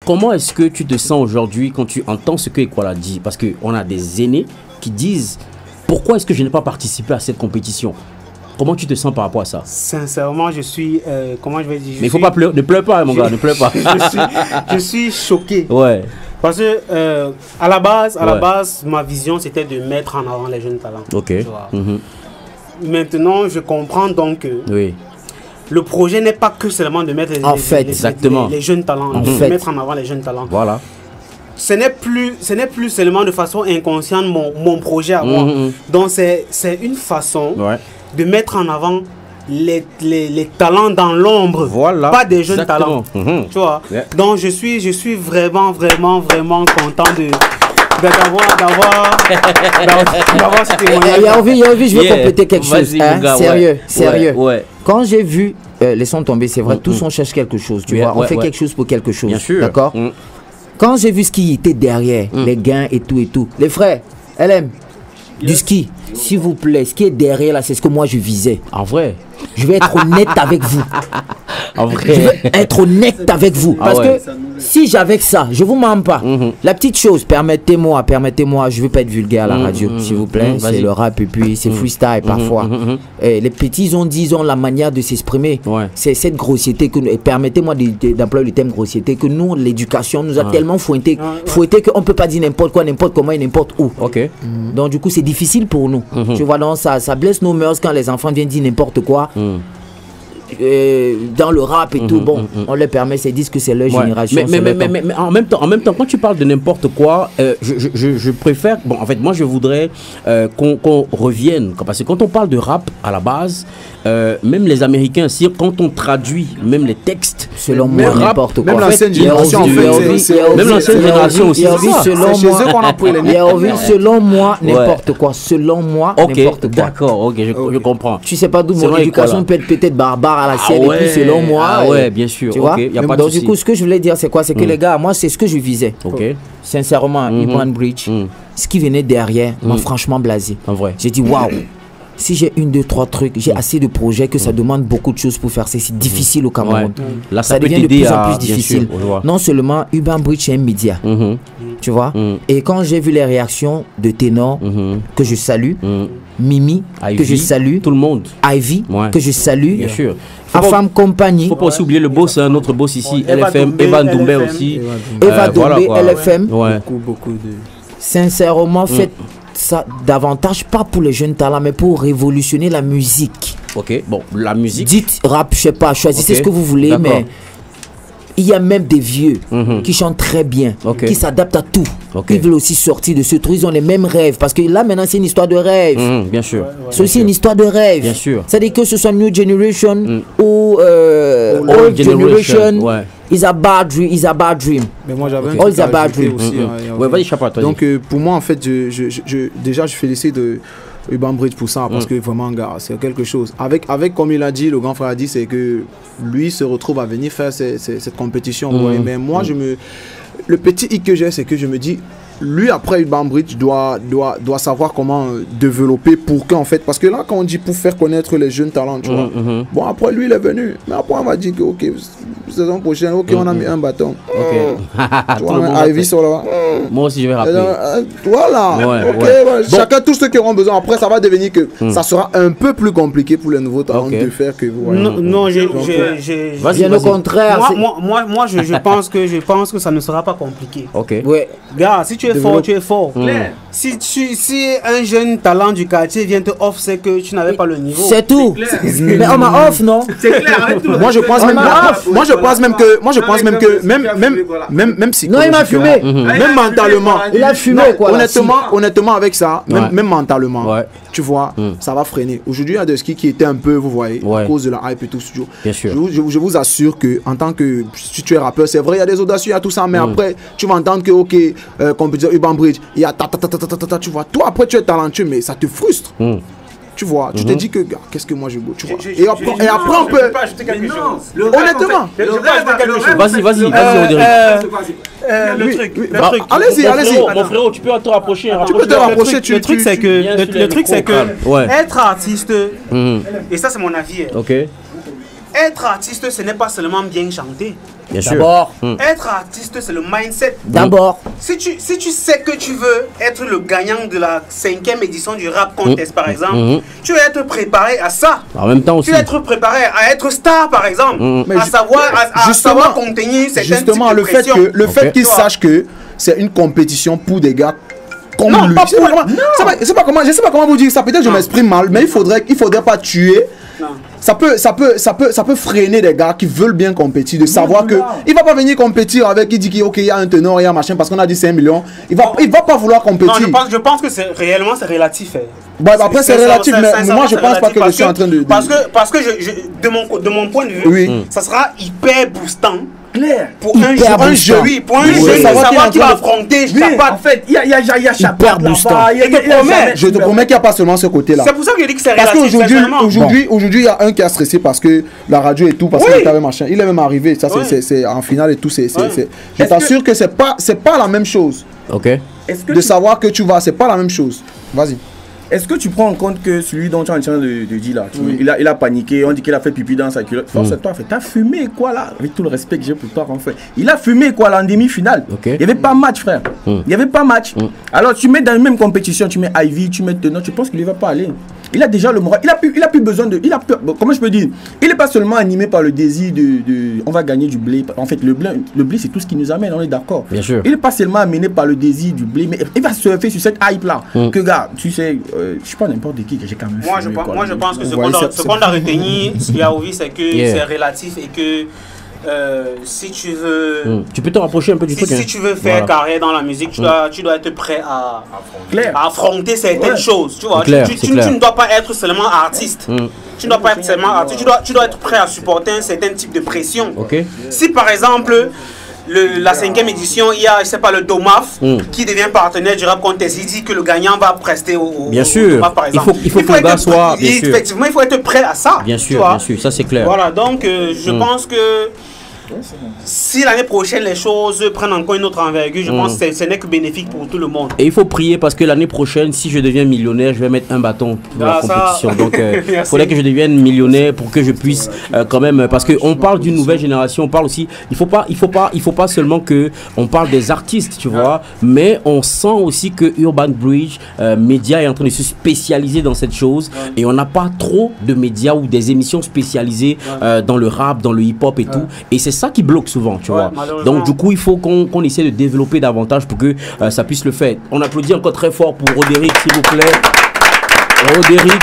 Comment est-ce que tu te sens aujourd'hui quand tu entends ce que Ekwala dit? Parce qu'on a des aînés qui disent pourquoi est-ce que je n'ai pas participé à cette compétition? Comment tu te sens par rapport à ça? Sincèrement, je suis... comment je vais dire? Mais il ne faut pas pleurer. Ne pleure pas, mon gars, ne pleure pas. je suis choqué. Ouais. Parce que à la base, ma vision, c'était de mettre en avant les jeunes talents. Ok. Maintenant, je comprends donc que le projet n'est pas que seulement de mettre les jeunes talents, de mettre en avant les jeunes talents. Voilà. Ce n'est plus seulement de façon inconsciente mon projet à moi. Donc, c'est une façon de mettre en avant les talents dans l'ombre, pas des jeunes talents. Tu vois? Donc, je suis vraiment content d'avoir ce témoignage. Il y a envie, je veux compléter quelque chose. Sérieux. Quand j'ai vu, laissons tomber, c'est vrai, tous on cherche quelque chose, tu vois, on fait quelque chose pour quelque chose. Bien sûr. D'accord. Quand j'ai vu ce qui était derrière, les gains et tout, les frères, LM, du ski, s'il vous plaît, ce qui est derrière là, c'est ce que moi je visais. En vrai. Je vais être honnête avec vous. En vrai. Je vais être honnête avec vous. Parce que si j'avais ça, je vous mens pas. La petite chose, permettez-moi, je veux pas être vulgaire à la radio, s'il vous plaît. C'est le rap et puis c'est freestyle parfois. Les petits ils ont la manière de s'exprimer. C'est cette grossièreté que et permettez-moi d'employer le thème grossièreté que nous, l'éducation nous a tellement fouetté qu'on peut pas dire n'importe quoi, n'importe comment et n'importe où. Donc du coup c'est difficile pour nous. Tu vois, donc ça blesse nos mœurs quand les enfants viennent dire n'importe quoi. Dans le rap et tout, bon, on leur permet, c'est disent que c'est leur génération. Mais en même temps, quand tu parles de n'importe quoi, je préfère, bon, en fait, moi je voudrais qu'on revienne, parce que quand on parle de rap à la base, même les Américains, quand on traduit même les textes, selon moi, n'importe quoi. Même l'ancienne génération, même l'ancienne génération aussi. Selon moi, n'importe quoi. Selon moi, n'importe quoi. D'accord, ok, je comprends. Tu sais pas d'où mon éducation peut être peut-être barbare à la sienne, et puis selon moi. Ouais, bien sûr. Tu vois. Donc du coup, ce que je voulais dire, c'est quoi? C'est que les gars, moi, c'est ce que je visais. Sincèrement, Iban Bridge, ce qui venait derrière m'a franchement blasé. J'ai dit waouh. Si j'ai 1, 2, 3 trucs, j'ai assez de projets que ça demande beaucoup de choses pour faire ça. C'est difficile au Cameroun. Là, ça devient de plus en plus difficile. Non seulement Urban Bridge est un média, tu vois. Et quand j'ai vu les réactions de ténors que je salue, Mimi Ivy, que je salue, tout le monde, Ivy que je salue, bien sûr. Afam Compagnie. Faut pas aussi oublier le boss, notre boss ici, LFM, Eva Doumbé aussi. Eva Doumbé, LFM. Beaucoup de. Sincèrement, faites ça davantage, pas pour les jeunes talents, mais pour révolutionner la musique. Ok, bon, la musique. Dites rap, je sais pas, choisissez ce que vous voulez, mais il y a même des vieux qui chantent très bien, qui s'adaptent à tout. Ils veulent aussi sortir de ce truc, ils ont les mêmes rêves. Parce que là, maintenant, c'est une histoire de rêve. Bien sûr. C'est aussi une histoire de rêve. Bien sûr. C'est-à-dire que ce soit New Generation ou Old Generation. It's a bad dream. Mais moi j'avais un bad dream aussi. Vas-y, Chapat. Donc pour moi en fait, déjà je félicite Urban Bridge pour ça parce que vraiment gars, c'est quelque chose. Avec comme il a dit, le grand frère a dit, c'est que lui se retrouve à venir faire cette compétition. Mais moi le petit hic que j'ai, c'est que je me dis, lui après Urban Bridge doit savoir comment développer pour qu'en fait, parce que là quand on dit pour faire connaître les jeunes talents, tu vois, bon après lui il est venu, mais après on va dire que ok, saison prochaine, ok, on a mis un bâton, tu vois, Ivy sur là, moi aussi je vais rappeler, voilà, ok, chacun, tous ceux qui auront besoin, après ça va devenir que ça sera un peu plus compliqué pour les nouveaux talents de faire que vous. Non, bien au contraire, moi je pense que ça ne sera pas compliqué. Ouais, gars, si tu es fort, tu es fort. Si un jeune talent du quartier vient te off, c'est que tu n'avais pas le niveau. C'est tout. Mais on m'a off, non? C'est clair avec tout. Moi je pense même que même si non, il m'a fumé. Même mentalement, il a fumé quoi. Honnêtement avec ça, même mentalement, tu vois, ça va freiner. Aujourd'hui, il y a des skis qui étaient un peu, vous voyez, à cause de la hype et tout. Bien sûr. Je vous assure que en tant que si tu es rappeur, c'est vrai, il y a des audacieux, il y a tout ça, mais après tu vas entendre que ok, compétition Urban Bridge, il y a tu vois, toi après tu es talentueux, mais ça te frustre. Tu vois, tu te dis que gars, qu'est-ce que moi je veux, tu vois. Et après on peut. Honnêtement. Vas-y, le truc. Allez-y. Mon frérot, tu peux te rapprocher. Tu peux te rapprocher. Le truc c'est que être artiste, et ça c'est mon avis. être artiste, ce n'est pas seulement bien chanter. Bien sûr. D'abord. Être artiste, c'est le mindset. D'abord. Si tu sais que tu veux être le gagnant de la 5e édition du Rap Contest, par exemple, tu vas être préparé à ça. En même temps aussi. Tu vas être préparé à être star, par exemple. À savoir contenir certaines justement, le fait que le fait qu'ils sachent que c'est une compétition pour des gars comme lui. Je sais pas comment vous dire ça. Peut-être que je m'exprime mal, mais il faudrait pas tuer. Non. Ça peut freiner des gars qui veulent bien compétir, de savoir que il va pas venir compétir avec qui dit qu'il y a un ténor, il y a un machin parce qu'on a dit 5 millions. Il va pas vouloir compétir. Non, je pense que c'est relatif. Bah, après c'est relatif, mais moi je pense pas que je suis en train de... Parce que de mon point de vue, ça sera hyper boostant. Clair. Pour un jeune, savoir qu'il va affronter Chapat. En fait, il y a Chapat là-bas. Je te promets qu'il n'y a pas seulement ce côté-là. C'est pour ça que je dis que c'est relatif. Parce qu'aujourd'hui, il y a un qui a stressé parce que la radio et tout, parce qu'il avait machin. Il est même arrivé, ça c'est en finale et tout. Je t'assure que c'est pas la même chose. Ok. De savoir que tu vas, c'est pas la même chose. Vas-y. Est-ce que tu prends en compte que celui dont tu es en train de dire là, il a paniqué, on dit qu'il a fait pipi dans sa culotte. Force à toi, t'as fumé quoi là? Avec tout le respect que j'ai pour toi, en fait. Il a fumé quoi là en demi-finale. Il n'y avait pas match, frère. Il n'y avait pas match. Alors tu mets dans la même compétition, tu mets Ivy, tu mets Tenor, tu penses qu'il ne va pas aller. Il a déjà le moral. Il a plus besoin de. Comment je peux dire? Il n'est pas seulement animé par le désir de on va gagner du blé. En fait, le blé, c'est tout ce qui nous amène, on est d'accord. Bien sûr. Il n'est pas seulement amené par le désir du blé, mais il va surfer sur cette hype là. Que gars, tu sais, je suis pas n'importe qui que j'ai quand même. Moi, je pense que ce qu'on a retenu, Yaoui, c'est que c'est relatif et que. Si tu veux... Tu peux te rapprocher un peu du truc. Si tu veux faire carrière dans la musique, tu dois être prêt à affronter certaines choses. Tu vois, tu ne dois pas être seulement artiste. Tu ne dois pas être seulement artiste. Tu dois être prêt à supporter un certain type de pression. Si par exemple... la 5e édition, il y a, je sais pas, le Domaf qui devient partenaire du Rap Contest. Il dit que le gagnant va prester au Domaf, par exemple. Il faut que le gars soit... Effectivement, il faut être prêt à ça. Bien sûr, ça c'est clair. Voilà, donc je pense que si l'année prochaine les choses prennent encore une autre envergure, je pense que ce n'est que bénéfique pour tout le monde. Et il faut prier parce que l'année prochaine, si je deviens millionnaire, je vais mettre un bâton pour la compétition. Donc il faudrait que je devienne millionnaire pour que je puisse quand même, parce qu'on parle d'une nouvelle génération, on parle aussi, il faut pas seulement que on parle des artistes, tu vois, mais on sent aussi que Urban Bridge Média est en train de se spécialiser dans cette chose et on n'a pas trop de médias ou des émissions spécialisées dans le rap, dans le hip-hop et tout. Et c'est ça qui bloque souvent, tu vois. Donc du coup, il faut qu'on essaie de développer davantage pour que ça puisse le faire. On applaudit encore très fort pour Roderick, s'il vous plaît. Roderick.